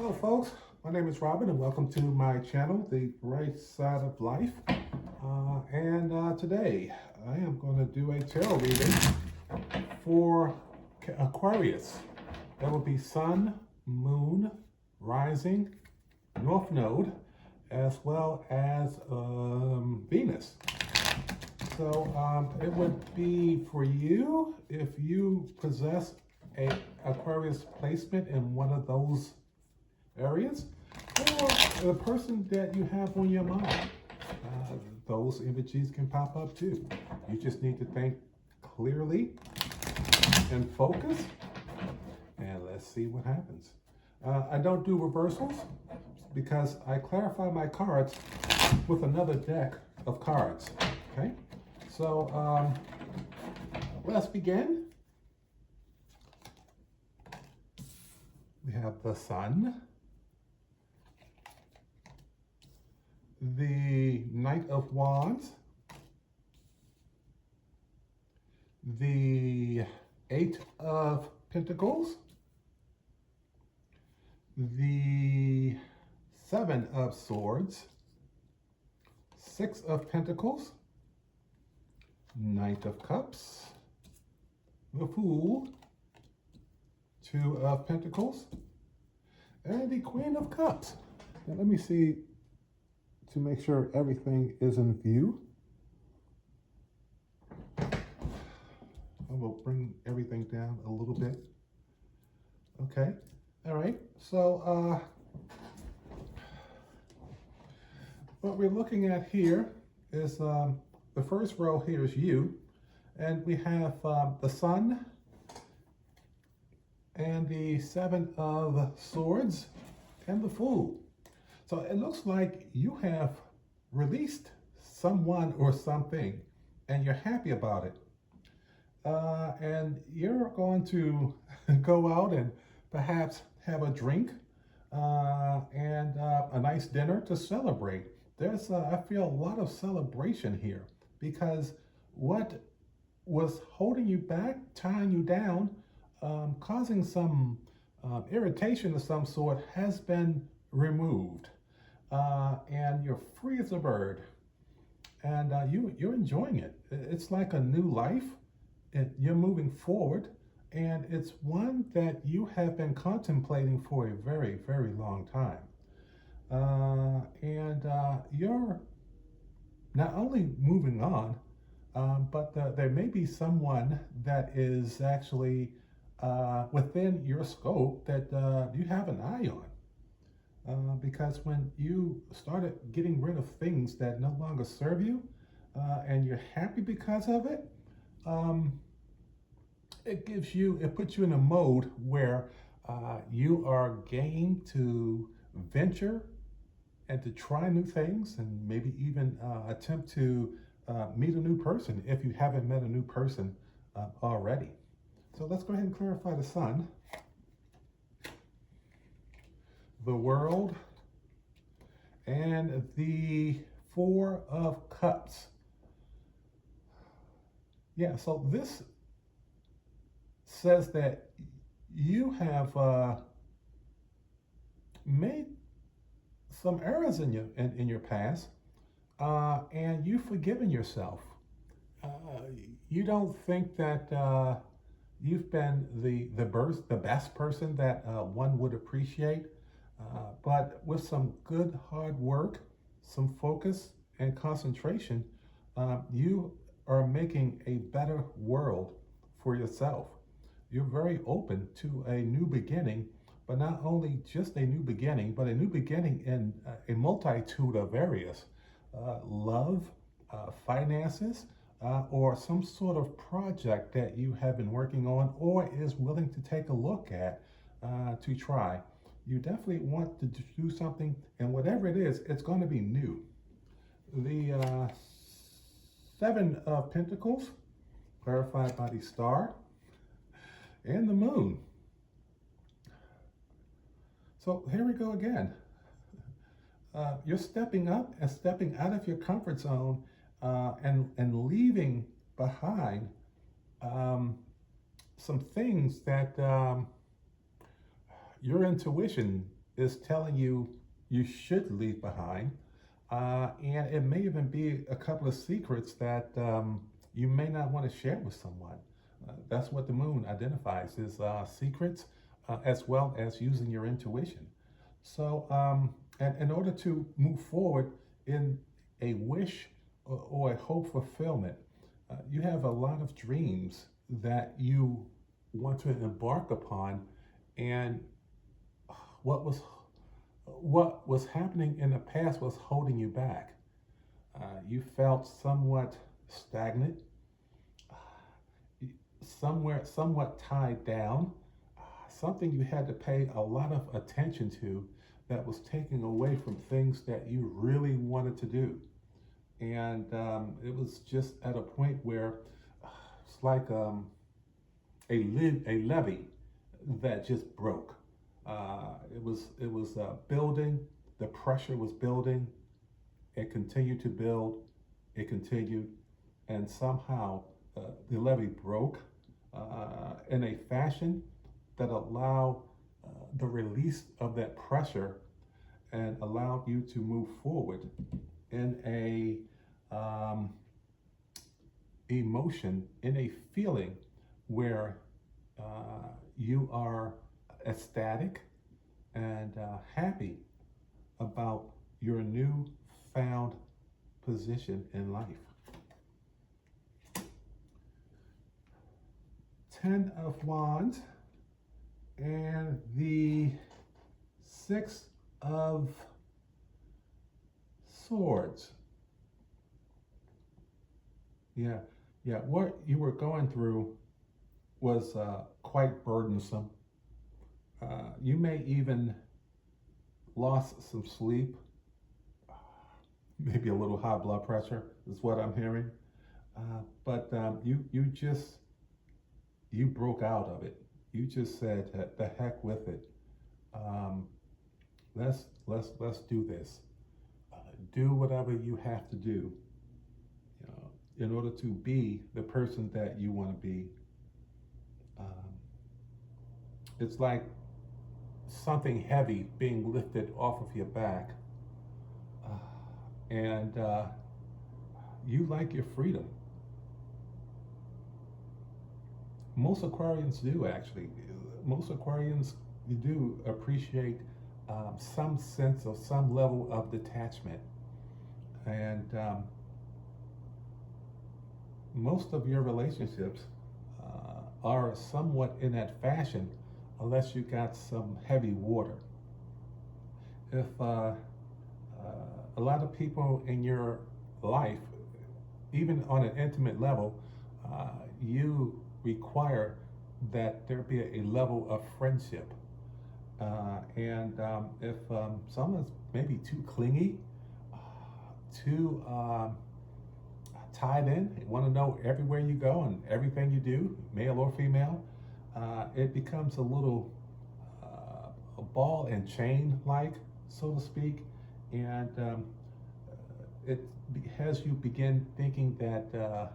Hello folks, my name is Robin and welcome to my channel, The Bright Side of Life. Today I am going to do a tarot reading for Aquarius. That will be Sun, Moon, Rising, North Node, as well as Venus. So it would be for you if you possess a Aquarius placement in one of those areas, or the person that you have on your mind. Those images can pop up too. You just need to think clearly and focus, and let's see what happens. I don't do reversals because I clarify my cards with another deck of cards. Okay, so let's begin. We have the Sun, the Knight of Wands, the Eight of Pentacles, the Seven of Swords, Six of Pentacles, Knight of Cups, the Fool, Two of Pentacles, and the Queen of Cups. Now let me see to make sure everything is in view. I will bring everything down a little bit. Okay, all right, so what we're looking at here is the first row here is you, and we have the Sun and the Seven of Swords and the Fool. So it looks like you have released someone or something and you're happy about it. And you're going to go out and perhaps have a drink and a nice dinner to celebrate. There's, I feel, a lot of celebration here because what was holding you back, tying you down, causing some irritation of some sort has been removed. And you're free as a bird, and you're enjoying it. It's like a new life. You're moving forward, and it's one that you have been contemplating for a very, very long time. You're not only moving on, but there may be someone that is actually within your scope that you have an eye on. Because when you started getting rid of things that no longer serve you, and you're happy because of it, it puts you in a mode where you are game to venture and to try new things, and maybe even attempt to meet a new person if you haven't met a new person already. So let's go ahead and clarify the Sun, the World, and the Four of Cups. Yeah, so this says that you have made some errors in your past, and you've forgiven yourself. You don't think that you've been the best person that one would appreciate. But with some good hard work, some focus and concentration, you are making a better world for yourself. You're very open to a new beginning, but not only just a new beginning, but a new beginning in a multitude of areas. Love, finances, or some sort of project that you have been working on or is willing to take a look at to try. You definitely want to do something, and whatever it is, it's going to be new. The Seven of Pentacles, clarified by the Star, and the Moon. So here we go again. You're stepping up and stepping out of your comfort zone and leaving behind some things that your intuition is telling you you should leave behind. And it may even be a couple of secrets that you may not want to share with someone. That's what the moon identifies is secrets as well as using your intuition. So, and in order to move forward in a wish or a hope fulfillment, you have a lot of dreams that you want to embark upon, and what was what was happening in the past was holding you back. You felt somewhat stagnant, somewhat tied down, something you had to pay a lot of attention to that was taking away from things that you really wanted to do. And it was just at a point where it's like a levee that just broke. It was building. The pressure was building. It continued to build. It continued, and somehow the levee broke in a fashion that allowed the release of that pressure and allowed you to move forward in a emotion, in a feeling where you are ecstatic and happy about your new found position in life. Ten of Wands and the Six of Swords. Yeah, what you were going through was quite burdensome. You may even lost some sleep, maybe a little high blood pressure is what I'm hearing. But you broke out of it. You just said the heck with it. Um, let's do this. Do whatever you have to do, you know, in order to be the person that you want to be. Um, it's like something heavy being lifted off of your back, and you like your freedom. Most Aquarians do actually. Most Aquarians do appreciate some sense of some level of detachment, and most of your relationships are somewhat in that fashion, unless you got some heavy water. If a lot of people in your life, even on an intimate level, you require that there be a level of friendship. And if someone's maybe too clingy, too tied in, want to know everywhere you go and everything you do, male or female, it becomes a little a ball and chain like, so to speak, and it has you begin thinking that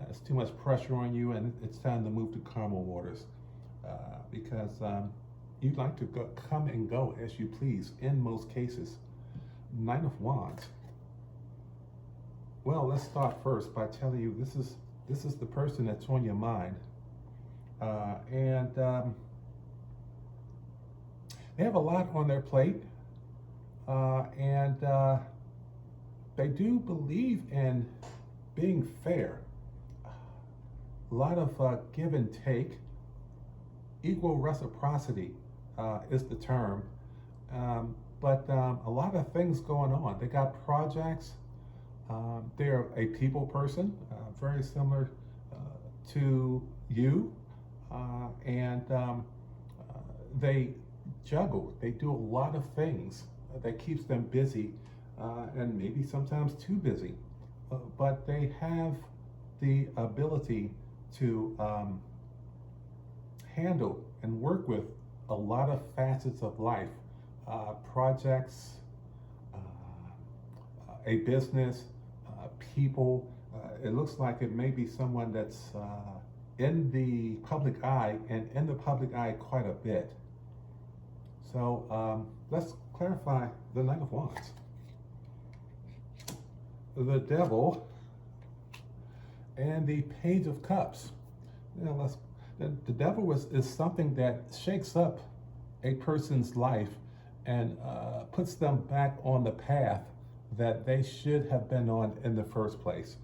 it's too much pressure on you and it's time to move to calmer waters, because you'd like to come and go as you please in most cases. Nine of Wands. Well, let's start first by telling you this is the person that's on your mind, and they have a lot on their plate, and they do believe in being fair. A lot of give and take, equal reciprocity is the term, but a lot of things going on. They got projects. They're a people person, very similar to you, and they juggle. They do a lot of things that keeps them busy, and maybe sometimes too busy. But they have the ability to handle and work with a lot of facets of life, projects, a business, people. It looks like it may be someone that's in the public eye and in the public eye quite a bit. So let's clarify the Knight of Wands. The Devil and the Page of Cups. The devil is something that shakes up a person's life and puts them back on the path that they should have been on in the first place.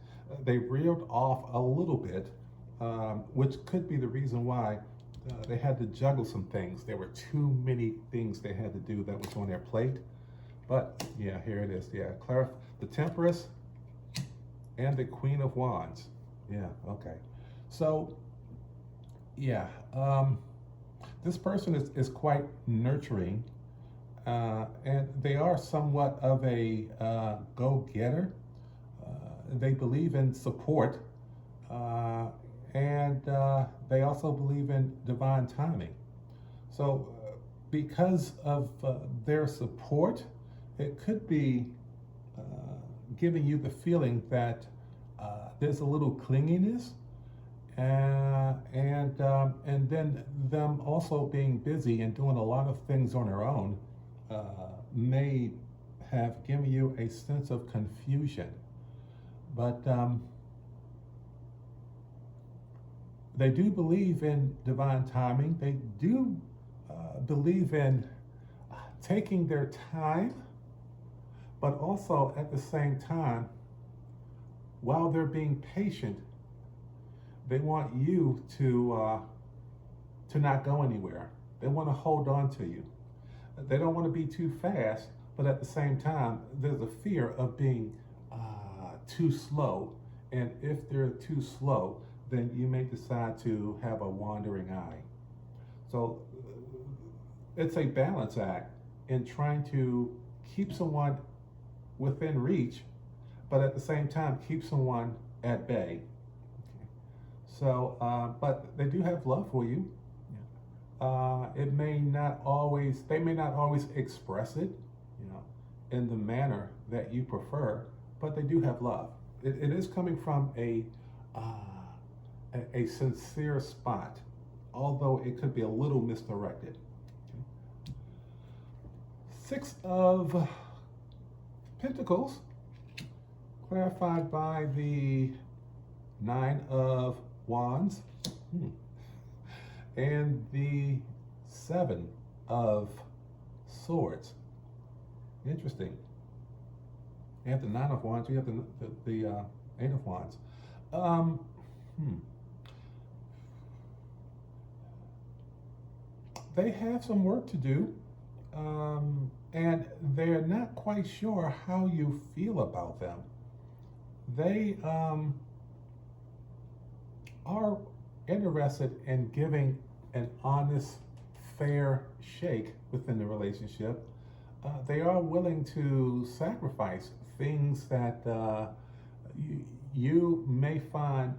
They reeled off a little bit, which could be the reason why they had to juggle some things. There were too many things they had to do that was on their plate. But yeah, here it is. Yeah, the Temperance and the Queen of Wands. Yeah, okay. So yeah, this person is quite nurturing, and they are somewhat of a go-getter. They believe in support, and they also believe in divine timing. So because of their support, it could be giving you the feeling that there's a little clinginess, and then them also being busy and doing a lot of things on their own may have given you a sense of confusion. But they do believe in divine timing. They do believe in taking their time, but also at the same time, while they're being patient, they want you to not go anywhere. They want to hold on to you. They don't want to be too fast, but at the same time, there's a fear of being too slow. And if they're too slow, then you may decide to have a wandering eye. So it's a balance act in trying to keep someone within reach, but at the same time, keep someone at bay. So, but they do have love for you. They may not always express it, in the manner that you prefer, but they do have love. It is coming from a sincere spot, although it could be a little misdirected. Okay. Six of Pentacles, clarified by the Nine of Wands, and the Seven of Swords. Interesting. You have the Nine of Wands, you have the Eight of Wands. They have some work to do, and they're not quite sure how you feel about them. They are interested in giving an honest, fair shake within the relationship. They are willing to sacrifice things that you may find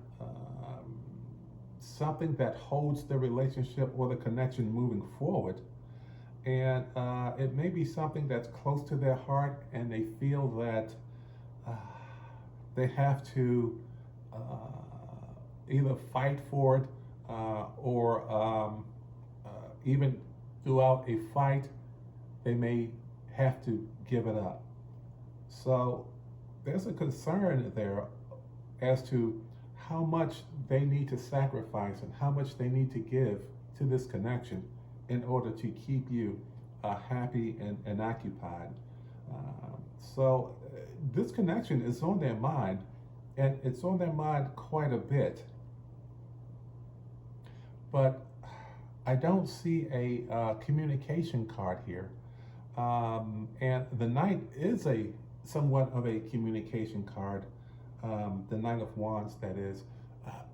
something that holds the relationship or the connection moving forward. And it may be something that's close to their heart, and they feel that they have to either fight for it or even throughout a fight, they may have to give it up. So there's a concern there as to how much they need to sacrifice and how much they need to give to this connection in order to keep you happy and occupied. So this connection is on their mind, and it's on their mind quite a bit. But I don't see a communication card here. And the Knight is somewhat of a communication card, the Knight of Wands, that is.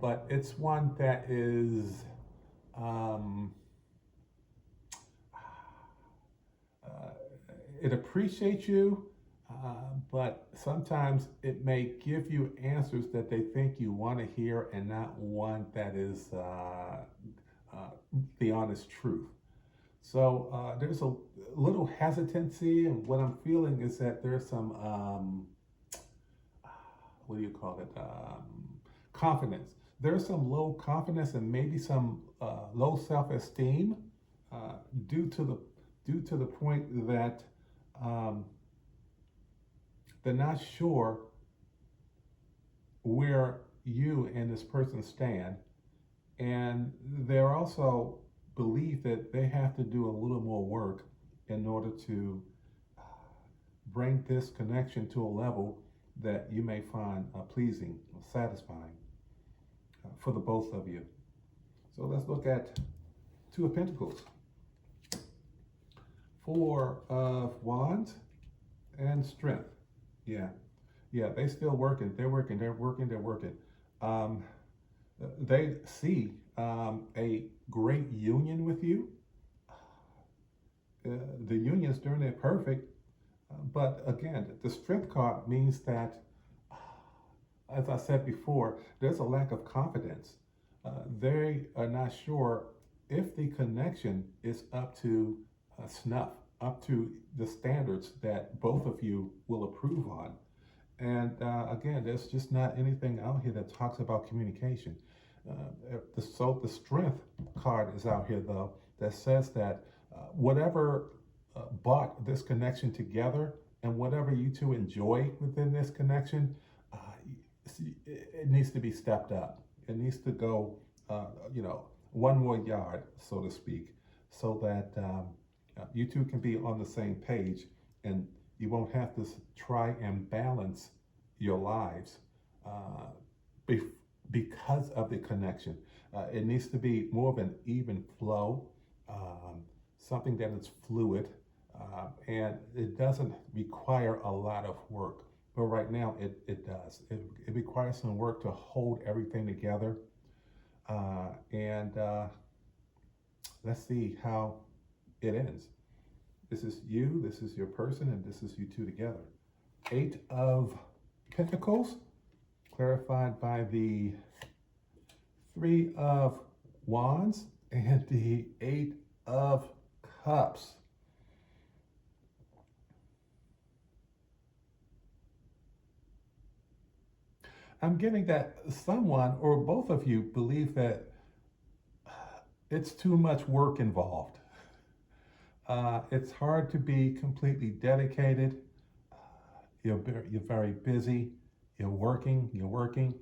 But it's one that is it appreciates you, but sometimes it may give you answers that they think you want to hear and not one that is the honest truth. So there's a little hesitancy, and what I'm feeling is that there's some, what do you call it, confidence. There's some low confidence and maybe some low self-esteem due to the due to the point that um, they're not sure where you and this person stand, and they're also believe that they have to do a little more work in order to bring this connection to a level that you may find pleasing or satisfying for the both of you. So let's look at Two of Pentacles, Four of Wands, and Strength. Yeah, they still working. They're working. Um, they see a great union with you. The union's doing it perfect. But again, the Strength card means that, as I said before, there's a lack of confidence. They are not sure if the connection is up to snuff, up to the standards that both of you will approve on. And again, there's just not anything out here that talks about communication. So the Strength card is out here, though, that says that whatever brought this connection together and whatever you two enjoy within this connection, uh, it needs to be stepped up. It needs to go, one more yard, so to speak, so that you two can be on the same page and you won't have to try and balance your lives because of the connection. It needs to be more of an even flow, something that is fluid, and it doesn't require a lot of work. But right now it does. It requires some work to hold everything together. And let's see how it ends. This is you, this is your person, and this is you two together. Eight of Pentacles, clarified by the Three of Wands and the Eight of Cups. I'm getting that someone or both of you believe that it's too much work involved. It's hard to be completely dedicated. You're very busy. You're working.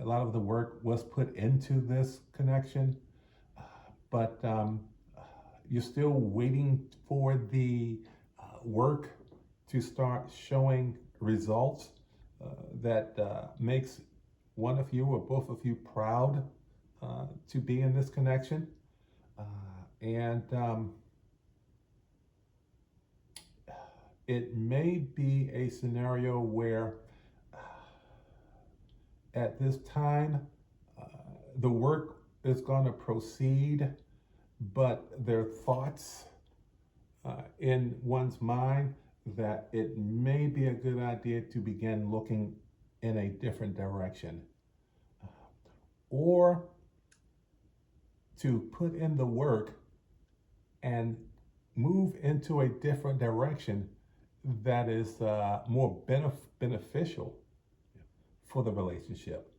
A lot of the work was put into this connection, but you're still waiting for the work to start showing results that makes one of you or both of you proud to be in this connection. And it may be a scenario where at this time the work is going to proceed, but there are thoughts in one's mind that it may be a good idea to begin looking in a different direction, or to put in the work and move into a different direction that is more beneficial for the relationship.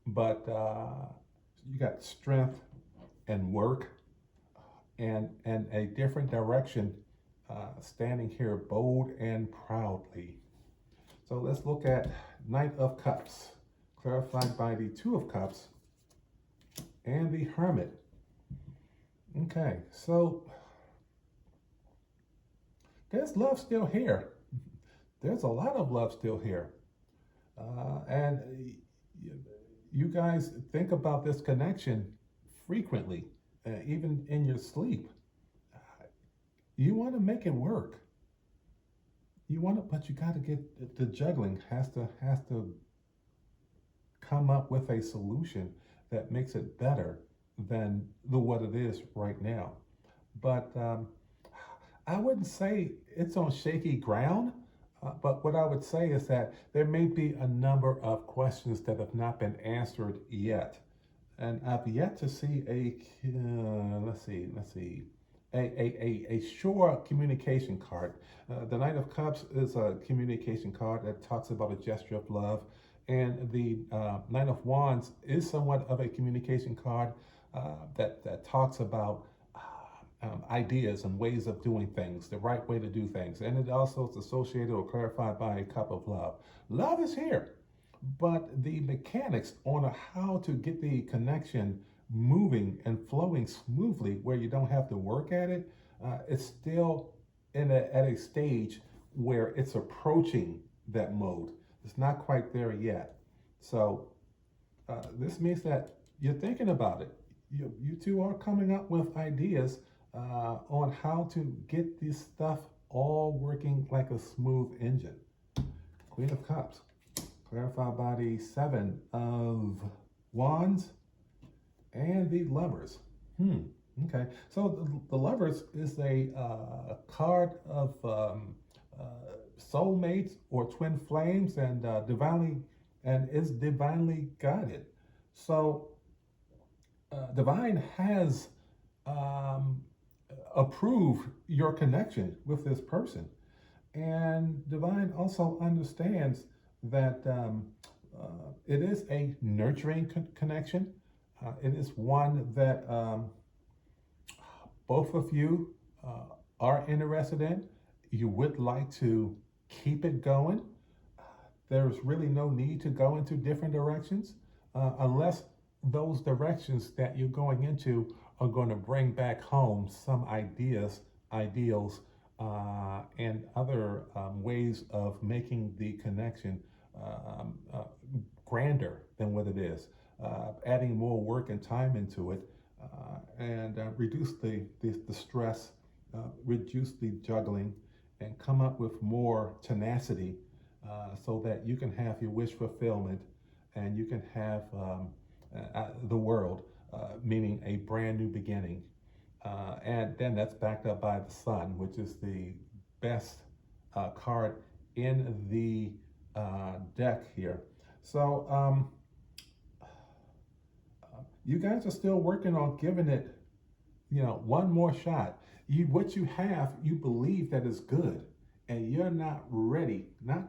But you got strength and work and a different direction, standing here bold and proudly. So let's look at Knight of Cups, clarified by the Two of Cups and the Hermit. Okay, so there's love still here. There's a lot of love still here. And you guys think about this connection frequently, even in your sleep. You want to make it work. But you got to get the juggling has to come up with a solution that makes it better than what it is right now. But I wouldn't say it's on shaky ground. But what I would say is that there may be a number of questions that have not been answered yet. And I've yet to see a sure communication card. The Knight of Cups is a communication card that talks about a gesture of love. And the Knight of Wands is somewhat of a communication card that talks about ideas and ways of doing things, the right way to do things. And it also is associated or clarified by a cup of love. Love is here, but the mechanics on how to get the connection moving and flowing smoothly where you don't have to work at it, it's still at a stage where it's approaching that mode. It's not quite there yet. So this means that you're thinking about it. You two are coming up with ideas on how to get this stuff all working like a smooth engine. Queen of Cups, clarified by the Seven of Wands and the Lovers. Okay, so the Lovers is a card of soulmates or twin flames, and is divinely guided. So divine has approved your connection with this person, and divine also understands that it is a nurturing connection. It is one that both of you are interested in. You would like to keep it going. There's really no need to go into different directions unless those directions that you're going into are going to bring back home some ideals, and other ways of making the connection grander than what it is, adding more work and time into it, and reduce the stress, reduce the juggling, and come up with more tenacity so that you can have your wish fulfillment and you can have the world, meaning a brand new beginning. And then that's backed up by the Sun, which is the best card in the deck here. So you guys are still working on giving it, one more shot. What you have, you believe that is good, and you're not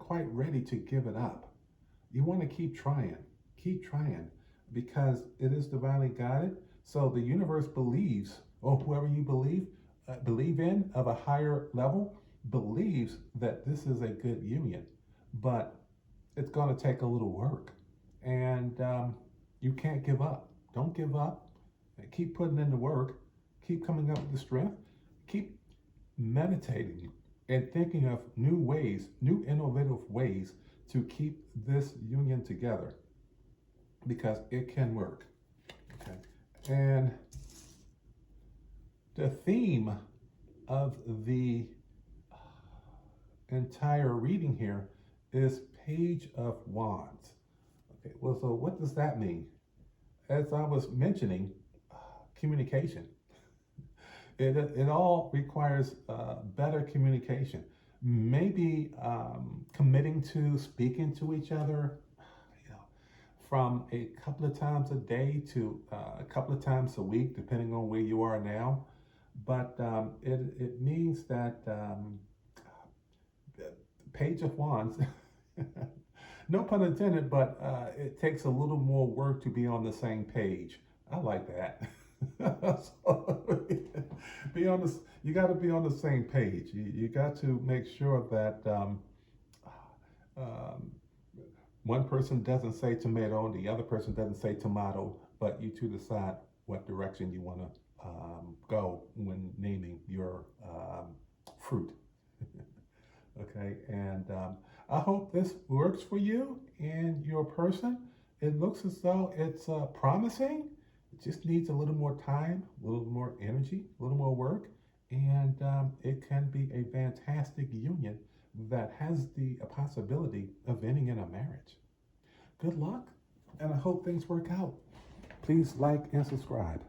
quite ready to give it up. You want to keep trying, because it is divinely guided. So the universe believes, or whoever you believe in of a higher level, believes that this is a good union, but it's going to take a little work, and you can't give up. Don't give up. Keep putting in the work. Keep coming up with the strength. Keep meditating and thinking of new ways, new innovative ways to keep this union together, because it can work. Okay. And the theme of the entire reading here is Page of Wands. Okay, well, so what does that mean? As I was mentioning, communication. It all requires better communication. Maybe committing to speaking to each other, from a couple of times a day to a couple of times a week, depending on where you are now. But it means that Page of Wands, no pun intended, but it takes a little more work to be on the same page. I like that. So, you got to be on the same page. You got to make sure that one person doesn't say tomato and the other person doesn't say tomato, but you two decide what direction you want to go when naming your fruit. Okay, and I hope this works for you and your person. It looks as though it's promising. It just needs a little more time, a little more energy, a little more work, and it can be a fantastic union that has the possibility of ending in a marriage. Good luck, and I hope things work out. Please like and subscribe.